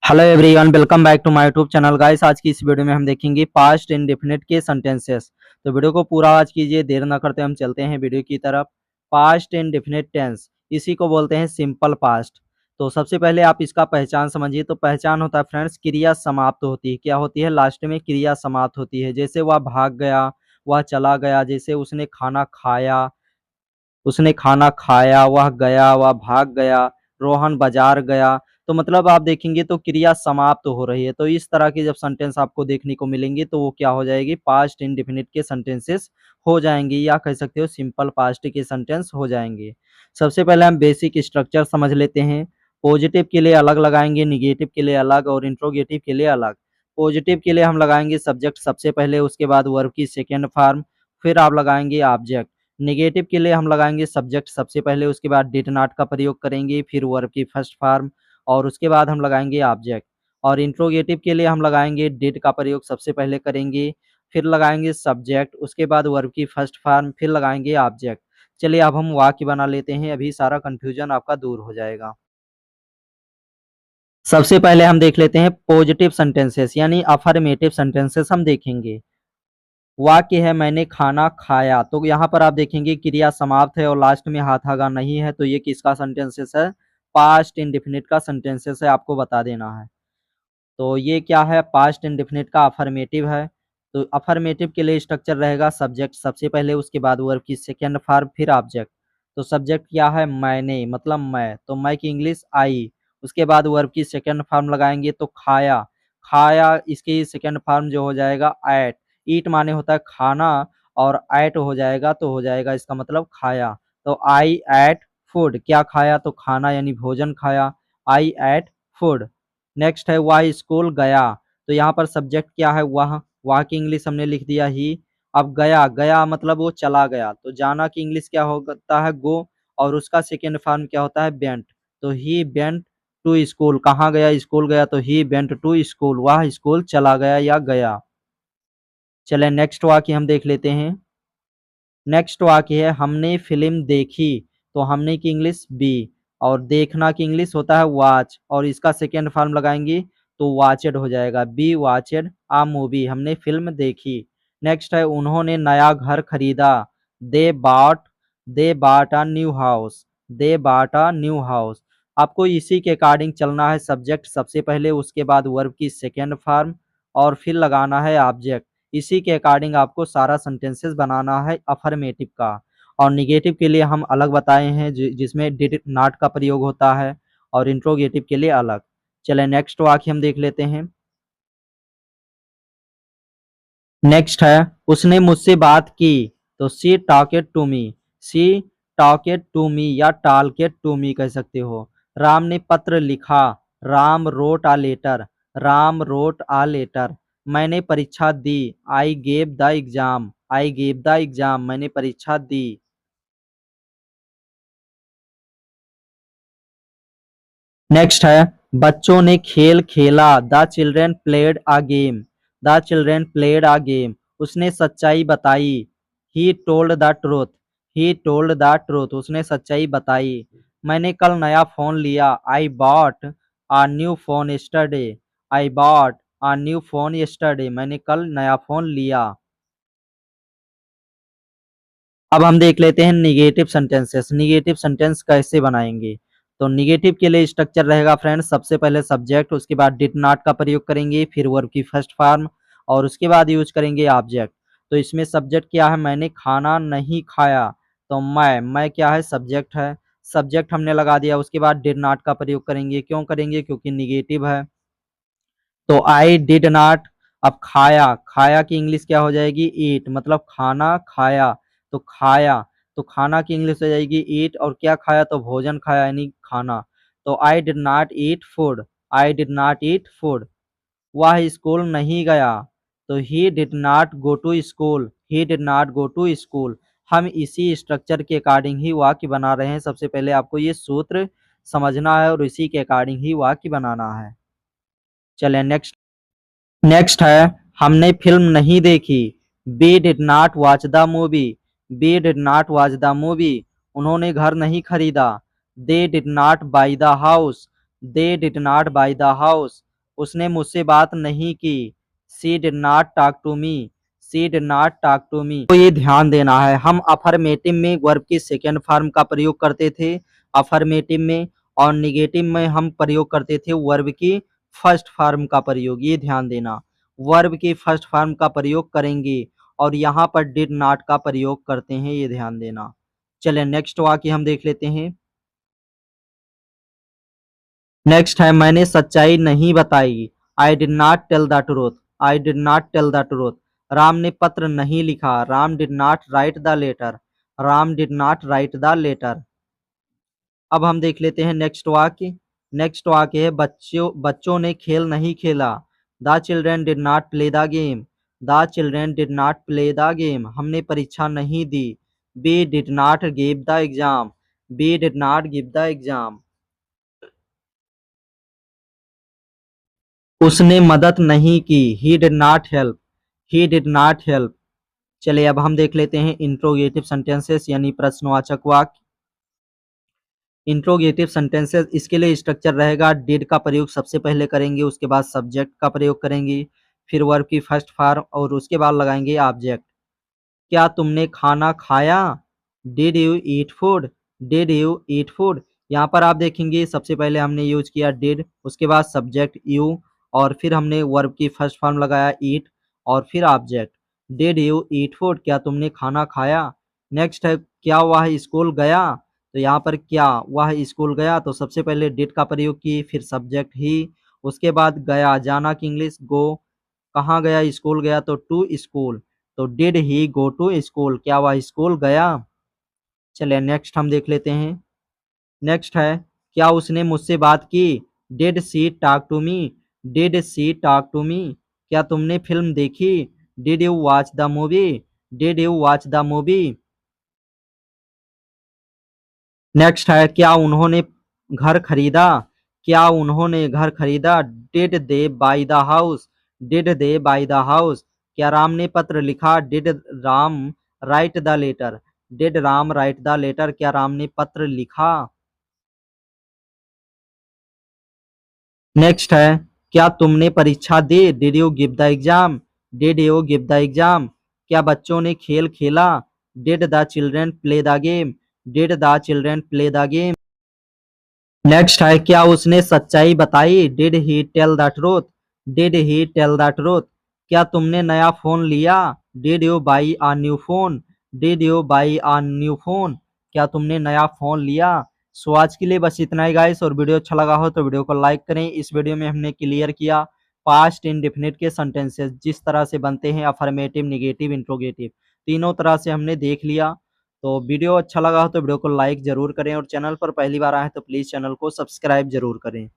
Hello everyone, welcome back to my YouTube channel guys. आज की इस वीडियो में हम देखेंगे पास्ट इंडेफिनिट के सेंटेंसेस। तो वीडियो को पूरा आज कीजिए, देर न करते हम चलते हैं वीडियो की तरफ। पास्ट इंडेफिनिट टेंस, इसी को बोलते हैं सिंपल पास्ट। तो सबसे पहले आप इसका पहचान समझिए। तो पहचान होता है फ्रेंड्स, क्रिया समाप्त होती है। क्या होती है? लास्ट में क्रिया समाप्त होती है। जैसे वह भाग गया, वह चला गया। जैसे उसने खाना खाया, वह गया, वह भाग गया, रोहन बाजार गया। तो मतलब आप देखेंगे तो क्रिया समाप्त हो रही है। तो इस तरह की जब सेंटेंस आपको देखने को मिलेंगे तो वो क्या हो जाएगी? पास्ट इंडेफिनिट के सेंटेंसेस हो जाएंगे, या कह सकते हो सिंपल पास्ट के सेंटेंस हो जाएंगे। सबसे पहले हम बेसिक स्ट्रक्चर समझ लेते हैं। पॉजिटिव के लिए अलग लगाएंगे, निगेटिव के लिए अलग और इंट्रोगेटिव के लिए अलग। पॉजिटिव के लिए हम लगाएंगे सब्जेक्ट सबसे पहले, उसके बाद वर्ब की सेकेंड फॉर्म, फिर आप लगाएंगे ऑब्जेक्ट। नेगेटिव के लिए हम लगाएंगे सब्जेक्ट सबसे पहले, उसके बाद डिड नॉट का प्रयोग करेंगे, फिर वर्ब की फर्स्ट फॉर्म और उसके बाद हम लगाएंगे ऑब्जेक्ट। और इंट्रोगेटिव के लिए हम लगाएंगे डिड का प्रयोग सबसे पहले करेंगे, फिर लगाएंगे सब्जेक्ट, उसके बाद वर्ब की फर्स्ट फॉर्म, फिर लगाएंगे ऑब्जेक्ट। चलिए अब हम वाक्य बना लेते हैं, अभी सारा कंफ्यूजन आपका दूर हो जाएगा। सबसे पहले हम देख लेते हैं पॉजिटिव सेंटेंसेस यानी अफर्मेटिव सेंटेंसेस हम देखेंगे। वाक्य है मैंने खाना खाया। तो यहाँ पर आप देखेंगे क्रिया समाप्त है और लास्ट में हाथागा नहीं है। तो ये किसका सेंटेंसेस है? पास्ट इंडेफिनिट का सेंटेंसेस है, आपको बता देना है। तो ये क्या है? पास्ट इंडेफिनिट का अफर्मेटिव है। तो अफर्मेटिव के लिए स्ट्रक्चर रहेगा सब्जेक्ट सबसे पहले, उसके बाद वर्ब की सेकेंड फॉर्म, फिर ऑब्जेक्ट। तो सब्जेक्ट क्या है? मैंने, मतलब मैं। तो मैं की इंग्लिश आई। उसके बाद वर्ब की सेकेंड फॉर्म लगाएंगे तो खाया। खाया इसकी सेकेंड फॉर्म जो हो जाएगा एट। ईट माने होता है खाना और एट हो जाएगा तो हो जाएगा इसका मतलब खाया। तो आई एट फूड। क्या खाया? तो खाना यानी भोजन खाया। आई एट फूड। नेक्स्ट है वह स्कूल गया। तो यहाँ पर सब्जेक्ट क्या है? वह की इंग्लिश हमने लिख दिया ही। अब गया, गया मतलब वो चला गया। तो जाना की इंग्लिश क्या होता है? गो। और उसका सेकेंड फॉर्म क्या होता है? बेंट। तो ही बेंट टू स्कूल। कहाँ गया? स्कूल गया। तो ही बेंट टू स्कूल, वह स्कूल चला गया या गया। चले नेक्स्ट वाक्य हम देख लेते हैं। नेक्स्ट वाक्य है हमने फिल्म देखी। तो हमने की इंग्लिश बी और देखना की इंग्लिश होता है वॉच, और इसका सेकेंड फॉर्म लगाएंगे तो वॉचेड हो जाएगा। बी वॉचेड आ मूवी, हमने फिल्म देखी। नेक्स्ट है उन्होंने नया घर खरीदा। They bought they bought a new house. They bought a new house. आपको इसी के अकॉर्डिंग चलना है। सब्जेक्ट सबसे पहले, उसके बाद वर्ब की सेकेंड फॉर्म और फिर लगाना है ऑब्जेक्ट। इसी के अकॉर्डिंग आपको सारा सेंटेंसेस बनाना है अफर्मेटिव का। और निगेटिव के लिए हम अलग बताए हैं जिसमें डिड नॉट का प्रयोग होता है, और इंट्रोगेटिव के लिए अलग। चले नेक्स्ट वाक्य हम देख लेते हैं। नेक्स्ट है उसने मुझसे बात की। तो सी टॉकेड to me. C टॉकेड to me या टॉलकेड टू मी कह सकते हो। राम ने पत्र लिखा। Ram wrote a letter. Ram wrote a letter. मैंने परीक्षा दी। I gave the exam. I gave the exam, मैंने परीक्षा दी। नेक्स्ट है बच्चों ने खेल खेला। The children played a game. The children played a game. उसने सच्चाई बताई। He told the truth. He told the truth, उसने सच्चाई बताई। मैंने कल नया फोन लिया। I bought a new phone yesterday. I bought a new phone yesterday, मैंने कल नया फोन लिया। अब हम देख लेते हैं निगेटिव सेंटेंसेस। निगेटिव सेंटेंस कैसे बनाएंगे? तो निगेटिव के लिए स्ट्रक्चर रहेगा फ्रेंड्स सबसे पहले सब्जेक्ट, उसके बाद डिड नॉट का प्रयोग करेंगे, फिर वर्ब की फर्स्ट फॉर्म और उसके बाद यूज करेंगे ऑब्जेक्ट। तो इसमें सब्जेक्ट क्या है? मैंने खाना नहीं खाया। तो मैं क्या है? सब्जेक्ट है। सब्जेक्ट हमने लगा दिया, उसके बाद डिड नॉट का प्रयोग करेंगे। क्यों करेंगे? क्योंकि निगेटिव है। तो आई डिड नॉट। अब खाया, खाया की इंग्लिश क्या हो जाएगी? ईट, मतलब खाना खाया। तो खाया, तो खाना की इंग्लिश हो जाएगी ईट, और क्या खाया? तो भोजन खाया यानी खाना। तो I did not eat food. I did not eat food. वह स्कूल नहीं गया। तो he did not go to school. He did not go to school. हम इसी स्ट्रक्चर के अकॉर्डिंग ही वाक्य बना रहे हैं। सबसे पहले आपको ये सूत्र समझना है और इसी के अकॉर्डिंग ही वाक्य बनाना है। चलें नेक्स्ट। नेक्स्ट है हमने फिल्म नहीं देखी। We did not watch the movie. We did not watch the movie. उन्होंने घर नहीं खरीदा। They did not buy the house. They did not buy the house. उसने मुझसे बात नहीं की। She did not talk to me. She did not talk to me. तो ये ध्यान देना है, हम अफर्मेटिव में वर्ब की सेकेंड फॉर्म का प्रयोग करते थे अफर्मेटिव में, और निगेटिव में हम प्रयोग करते थे वर्ब की फर्स्ट फॉर्म का प्रयोग। ये ध्यान देना, वर्ब की फर्स्ट फॉर्म का प्रयोग करेंगे और यहाँ पर डिड नॉट का प्रयोग करते हैं, ये ध्यान देना। चलिए नेक्स्ट वाक्य हम देख लेते हैं। नेक्स्ट है, मैंने सच्चाई नहीं बताई। I did not tell the truth. I did not tell the truth. Ram ने पत्र नहीं लिखा। Ram did not write the letter. Ram did not write the letter. अब हम देख लेते हैं नेक्स्ट वाक्य। नेक्स्ट वाक्य है, बच्चों बच्चों ने खेल नहीं खेला। The children did not play the game. The children did not play the game. हमने परीक्षा नहीं दी। We did not give the exam. We did not give the exam. उसने मदद नहीं की। He did not help. He did not help. चलिए अब हम देख लेते हैं इंट्रोगेटिव सेंटेंसेस यानी प्रश्नवाचक वाक्य। इंट्रोगेटिव सेंटेंसेस, इसके लिए स्ट्रक्चर रहेगा, डिड का प्रयोग सबसे पहले करेंगे, उसके बाद सब्जेक्ट का प्रयोग करेंगे, फिर वर्ब की फर्स्ट फॉर्म और उसके बाद लगाएंगे ऑब्जेक्ट। क्या तुमने खाना खाया? Did you eat food? Did you eat food. यहाँ पर आप देखेंगे सबसे पहले हमने यूज किया डिड, उसके बाद सब्जेक्ट यू, और फिर हमने वर्ब की फर्स्ट फॉर्म लगाया ईट, और फिर object. Did you eat food, क्या तुमने खाना खाया। नेक्स्ट है, क्या वह स्कूल गया। तो यहाँ पर क्या वह स्कूल गया, तो सबसे पहले डिड का प्रयोग की, फिर सब्जेक्ट ही, उसके बाद गया, जाना की इंग्लिश गो। कहाँ गया, स्कूल गया, तो टू स्कूल। तो did he go to school, क्या वह स्कूल गया। चलिए नेक्स्ट हम देख लेते हैं। नेक्स्ट है, क्या उसने मुझसे बात की। Did she talk to me. Did she talk to me. क्या तुमने फिल्म देखी। Did you watch the movie. Did you watch the movie. Next है, क्या उन्होंने घर खरीदा। क्या उन्होंने घर खरीदा। Did they buy the house. Did they buy the house. क्या राम ने पत्र लिखा। Did Ram write the letter. Did Ram write the letter. क्या राम ने पत्र लिखा। नेक्स्ट है, क्या तुमने परीक्षा दी। Did you give the exam. Did you give the exam. क्या बच्चों ने खेल खेला। Did the children play the game. Did the children play the game. Next है, क्या उसने सच्चाई बताई। Did he tell the truth. Did he tell the truth. क्या तुमने नया फोन लिया। Did you buy a new phone. Did you buy a new phone. क्या तुमने नया फोन लिया। सो आज के लिए बस इतना ही गाइस, और वीडियो अच्छा लगा हो तो वीडियो को लाइक करें। इस वीडियो में हमने क्लियर किया पास्ट इंडेफिनिट के सेंटेंसेस जिस तरह से बनते हैं, अफर्मेटिव, निगेटिव, इंट्रोगेटिव, तीनों तरह से हमने देख लिया। तो वीडियो अच्छा लगा हो तो वीडियो को लाइक जरूर करें, और चैनल पर पहली बार आए तो प्लीज़ चैनल को सब्सक्राइब जरूर करें।